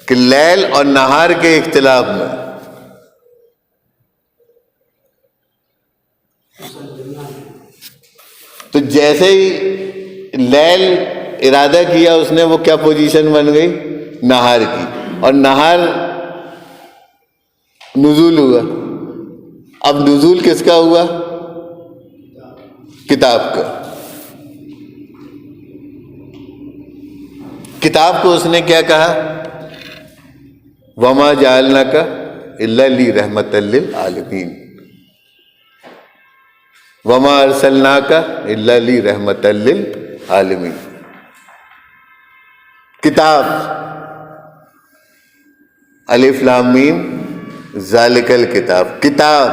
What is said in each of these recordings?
کہ لیل اور نہار کے اختلاف میں تو جیسے ہی لیل ارادہ کیا اس نے، وہ کیا پوزیشن بن گئی؟ نہار کی، اور نہار نزول ہوا۔ اب نزول کس کا ہوا؟ کتاب کا۔ کتاب کو اس نے کیا کہا؟ وما جعلناک الا لرحمۃ للعالمین، وما ارسلناک الا لرحمۃ للعالمین۔ کتاب، الف لام میم ذالک الکتاب، کتاب،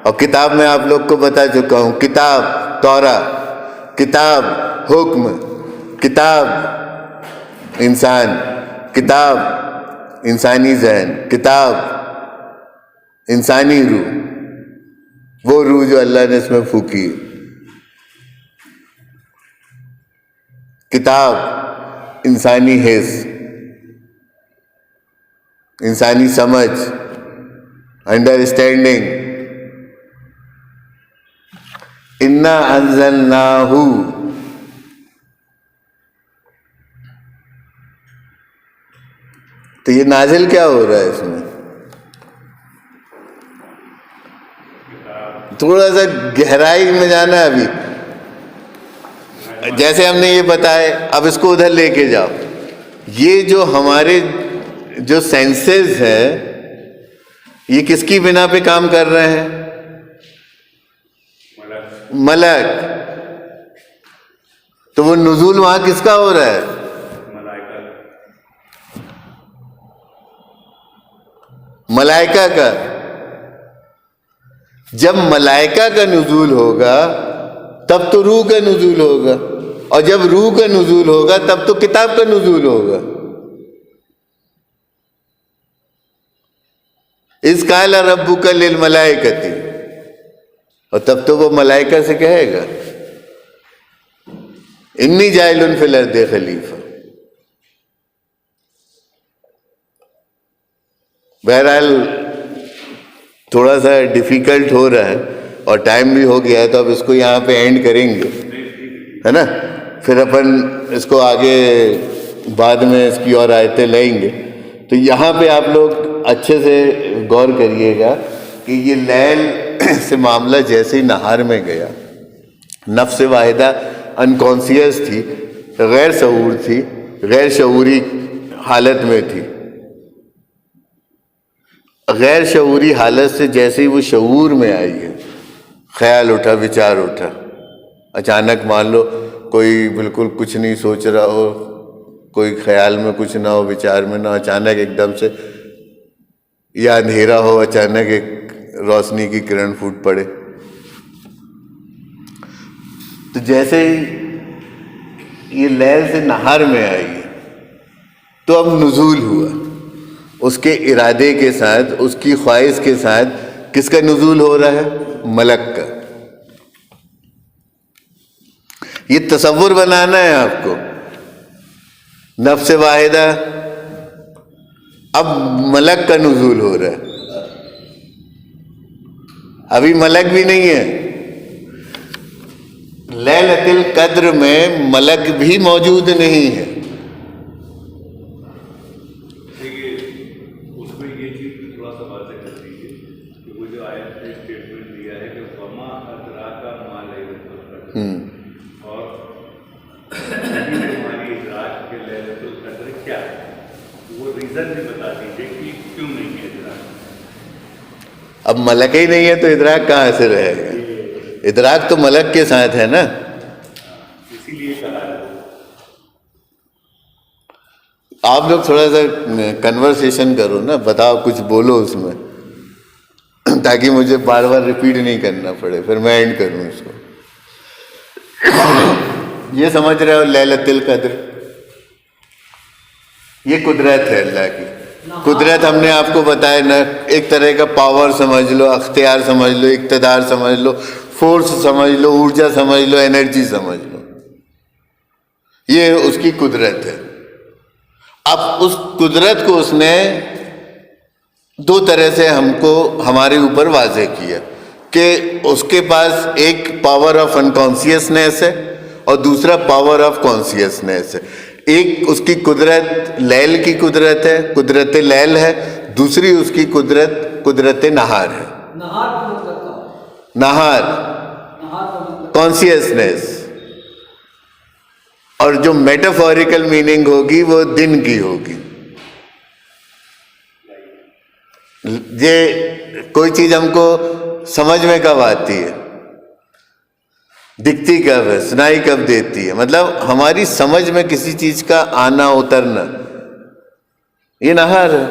اور کتاب میں آپ لوگ کو بتا چکا ہوں، کتاب تورات، کتاب حکم، کتاب انسان، کتاب انسانی ذہن، کتاب انسانی روح، وہ روح جو اللہ نے اس میں پھونکی ہے، کتاب انسانی حس، انسانی سمجھ، انڈرسٹینڈنگ۔ انا انزلناہ، تو یہ نازل کیا ہو رہا ہے اس میں؟ تھوڑا سا گہرائی میں جانا ہے ابھی، جیسے ہم نے یہ بتایا، اب اس کو ادھر لے کے جاؤ۔ یہ جو ہمارے جو سینسز ہے، یہ کس کی بنا پہ کام کر رہے ہیں؟ ملک۔ تو وہ نزول وہاں کس کا ہو رہا ہے؟ ملائکہ کا۔ جب ملائکہ کا نزول ہوگا تب تو روح کا نزول ہوگا، اور جب روح کا نزول ہوگا تب تو کتاب کا نزول ہوگا۔ اذ قال ربک للملائکۃ، اور تب تو وہ ملائکہ سے کہے گا انی جاعل فی الارض خلیفہ۔ بہرحال تھوڑا سا ڈیفیکلٹ ہو رہا ہے اور ٹائم بھی ہو گیا ہے، تو اب اس کو یہاں پہ اینڈ کریں گے، ہے نا؟ پھر اپن اس کو آگے بعد میں اس کی اور آیتیں لیں گے۔ تو یہاں پہ آپ لوگ اچھے سے غور کریے گا کہ یہ لیل سے معاملہ جیسے ہی نہار میں گیا، نفس واحدہ انکانسیس تھی، غیر شعور تھی، غیر شعوری حالت میں تھی۔ غیر شعوری حالت سے جیسے ہی وہ شعور میں آئی ہے، خیال اٹھا، وچار اٹھا، اچانک مان لو کوئی بالکل کچھ نہیں سوچ رہا ہو، کوئی خیال میں کچھ نہ ہو، وچار میں نہ، اچانک ایک دم سے، یا اندھیرا ہو، اچانک ایک روشنی کی کرن پھوٹ پڑے۔ تو جیسے ہی یہ لیل سے نہار میں آئی ہے تو اب نزول ہوا، اس کے ارادے کے ساتھ، اس کی خواہش کے ساتھ۔ کس کا نزول ہو رہا ہے؟ ملک کا۔ یہ تصور بنانا ہے آپ کو، نفس واحدہ، اب ملک کا نزول ہو رہا ہے۔ ابھی ملک بھی نہیں ہے، لیلۃ القدر میں ملک بھی موجود نہیں ہے۔ اب ملک ہی نہیں ہے تو ادراک کہاں سے رہے گا؟ ادراک تو ملک کے ساتھ ہے نا۔ اسی لیے کہا ہے آپ لوگ تھوڑا سا کنورسیشن کرو نا، بتاؤ، کچھ بولو اس میں، تاکہ مجھے بار بار ریپیٹ نہیں کرنا پڑے، پھر میں اینڈ کروں اس کو۔ یہ سمجھ رہے ہو لیلۃ القدر؟ یہ قدرت ہے اللہ کی۔ قدرت ہم نے آپ کو بتایا نا، ایک طرح کا پاور سمجھ لو، اختیار سمجھ لو، اقتدار سمجھ لو، فورس سمجھ لو، ارجا سمجھ لو، انرجی سمجھ لو، یہ اس کی قدرت ہے۔ اب اس قدرت کو اس نے دو طرح سے ہم کو ہمارے اوپر واضح کیا کہ اس کے پاس ایک پاور آف انکانسیسنیس ہے اور دوسرا پاور آف کانسیسنیس ہے. ایک اس کی قدرت لیل کی قدرت ہے، قدرت لیل ہے، دوسری اس کی قدرت نہار ہے. نہار کانسیسنیس، اور جو میٹافوریکل میننگ ہوگی وہ دن کی ہوگی. یہ کوئی چیز ہم کو سمجھ میں کب آتی ہے، دکھتی کب ہے، سنائی کب دیتی ہے، مطلب ہماری سمجھ میں کسی چیز کا آنا اترنا، یہ نہار ہے.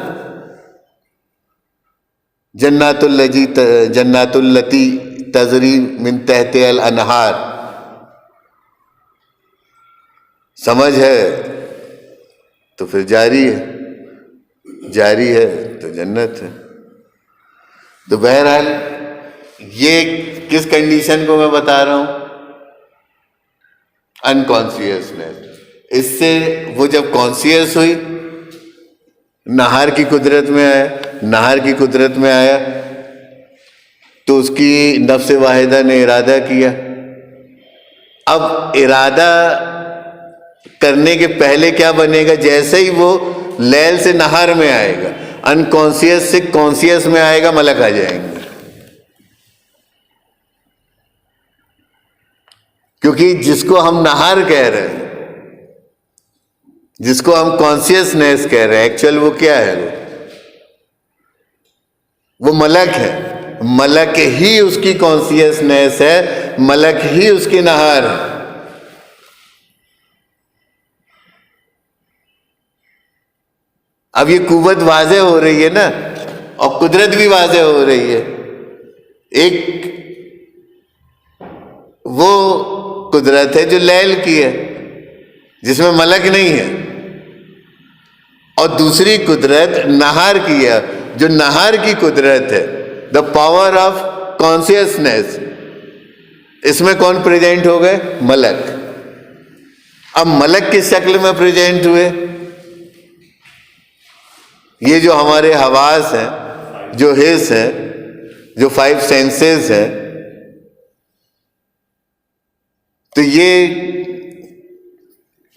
جنات التی تجری من تحت الانہار، سمجھ ہے تو پھر جاری ہے، جاری ہے تو جنت ہے. تو بہرحال یہ کس کنڈیشن کو میں بتا رہا ہوں؟ انکانسیسنیس. اس سے وہ جب کانسیس ہوئی نہار کی قدرت میں آیا، نہار کی قدرت میں آیا تو اس کی نفس واحدہ نے ارادہ کیا. اب ارادہ کرنے کے پہلے کیا بنے گا؟ جیسے ہی وہ لیل سے نہار میں آئے گا، انکانسیس سے کانسیس میں آئے گا، ملک آ جائیں گے. کیونکہ جس کو ہم نہار کہہ رہے ہیں، جس کو ہم کانسیسنیس کہہ رہے ہیں، ایکچوئل وہ کیا ہے؟ وہ ملک ہے. ملک ہی اس کی کانسیسنیس ہے، ملک ہی اس کی نہار ہے. اب یہ قوت واضح ہو رہی ہے نا، اور قدرت بھی واضح ہو رہی ہے. ایک وہ قدرت ہے جو لیل کی ہے، جس میں ملک نہیں ہے، اور دوسری قدرت نہار کی ہے جو نہار کی قدرت ہے، دا پاور آف کانسیسنیس. اس میں کون پریزنٹ ہو گئے؟ ملک. اب ملک کس شکل میں پریزنٹ ہوئے؟ یہ جو ہمارے حواس ہیں، جو حس ہیں، جو 5 سینسز ہیں، تو یہ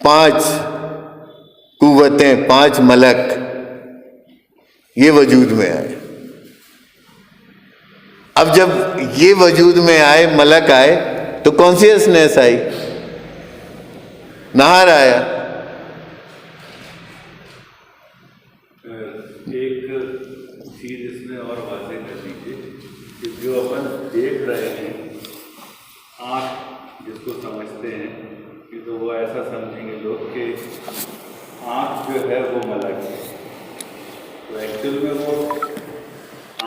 5 قوتیں، 5 ملک یہ وجود میں آئے. اب جب یہ وجود میں آئے، ملک آئے، تو کانسیسنیس آئی، نہار آیا. ایک چیز اس میں اور واضح کر دیجیے کہ جو اپن دیکھ رہے ہیں، آنکھ جس کو سمجھتے ہیں کہ تو وہ ایسا سمجھیں گے لوگ کہ آنکھ جو ہے وہ ملک ہے. تو ایکچوئل میں وہ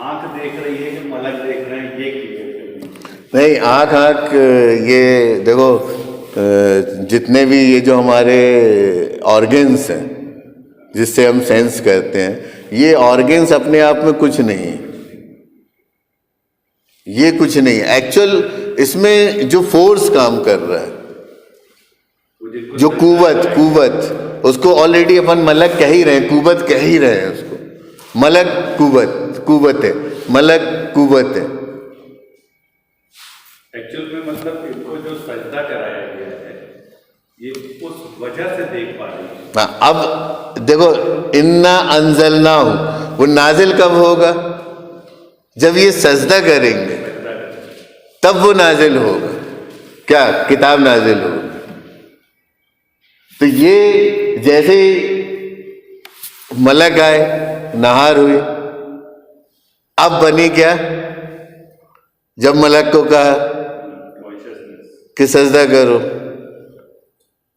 آنکھ دیکھ رہی ہے کہ ملک دیکھ رہے ہیں، یہ کلیئر کرنی. نہیں، آنکھ یہ دیکھو، جتنے بھی یہ جو ہمارے آرگنس ہیں جس سے ہم سینس کرتے ہیں، یہ آرگنس اپنے آپ میں کچھ نہیں، یہ کچھ نہیں. ایکچوئل اس میں جو فورس کام کر رہا ہے، جو قوت، اس کو آلریڈی اپن ملک کہہ ہی رہے ہیں، قوت کہہ ہی رہے ہیں اس کو. ملک قوت ہے، ملک قوت ہے. ایکچوئل میں مطلب ان کو جو سجدہ کرایا گیا ہے، یہ اس وجہ سے دیکھ پا رہے ہیں. اب دیکھو، انا انزلناہ، وہ نازل کب ہوگا؟ جب یہ سجدہ کریں گے تب وہ نازل ہوگا. کیا؟ کتاب نازل ہوگی. تو یہ جیسے ملک آئے، نہار ہوئی. اب بنی کیا؟ جب ملک کو کہا کہ سجدہ کرو،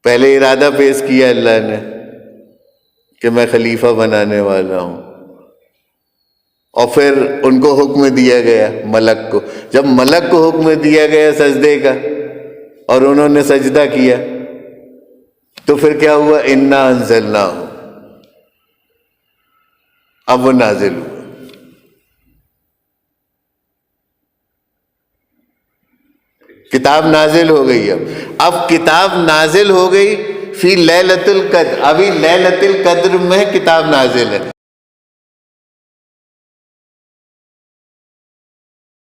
پہلے ارادہ پیش کیا اللہ نے کہ میں خلیفہ بنانے والا ہوں، اور پھر ان کو حکم دیا گیا ملک کو. جب ملک کو حکم دیا گیا سجدے کا اور انہوں نے سجدہ کیا تو پھر کیا ہوا؟ انا انزلناہ، اب وہ نازل ہوا. کتاب نازل ہو گئی. اب کتاب نازل ہو گئی فی لیلۃ القدر، ابھی لیلۃ القدر میں کتاب نازل ہے،